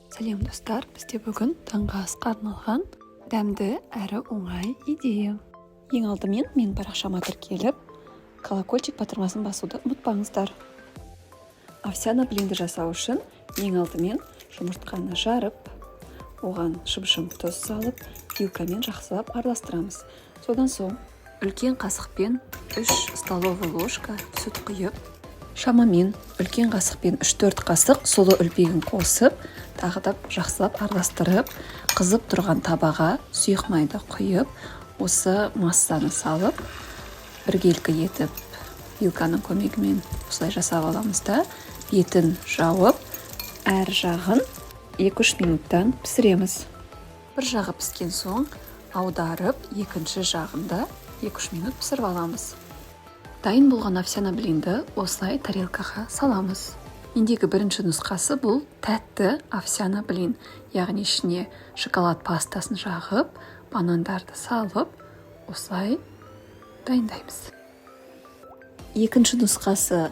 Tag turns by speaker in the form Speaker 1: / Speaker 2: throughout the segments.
Speaker 1: Сәлем достар, бізде бүгін таңғы асқа арналған дәмді әрі оңай идея. Ең алдымен мен парақшама тіркеліп, колокольчик батырмасын басуды ұмытпаңыздар. Овсяный блинді жасау үшін ең алдымен жұмыртқаны жарып, оған шым-шым тұз салып, вилкамен жақсылап араластырамыз. Содан соң үлкен қасықпен 3 столовый ложка сүт құйып, шамамен үлкен қасықпен 3-4 қасық сұлы үлпегін қосып, тағы да жақсылап араластырып, қызып тұрған табаға сұйық майды құйып, осы массаны салып, біркелкі етіп, вилканың көмегімен осылай жасап аламыз да, бетін жауып, әр жағын 2-3 минуттан пісіреміз. Бір жағы піскен соң аударып, екінші жағында 2-3 минут пісіріп аламыз. Дайын болған овсяный блинді осылай тарелкаға саламыз. Мендегі бірінші нұсқасы бұл тәтті овсяный блин, яғни ішіне шоколад пастасын жағып, банандарды салып, осылай дайындаймыз. Екінші нұсқасы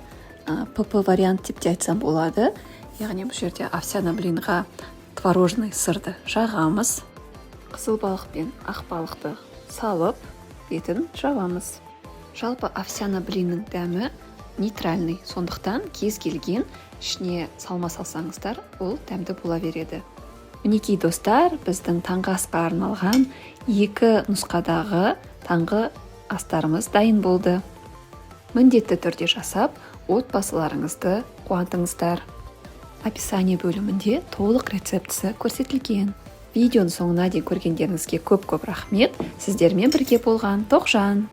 Speaker 1: ПП вариант деп те айтсам болады, яғни бұл жерде овсяный блинға творожный сырды жағамыз, қызыл балық пен ақ балықты салып, бетін жабамыз. Жалпы овсяный блиннің дәмі нейтральный, сондықтан кез келген ішіне салма салсаңыздар, ол дәмді бола береді. Мінекей достар, біздің таңғы асқа арналған 2 нұсқадағы таңғы астарымыз дайын болды. Міндетті түрде жасап, отбасыларыңызды қуантыңыздар. Описание бөлімінде толық рецептісі көрсетілген. Видеоның соңына дейін көргендеріңізге көп рахмет. Сіздермен бірге болған Тоқжан.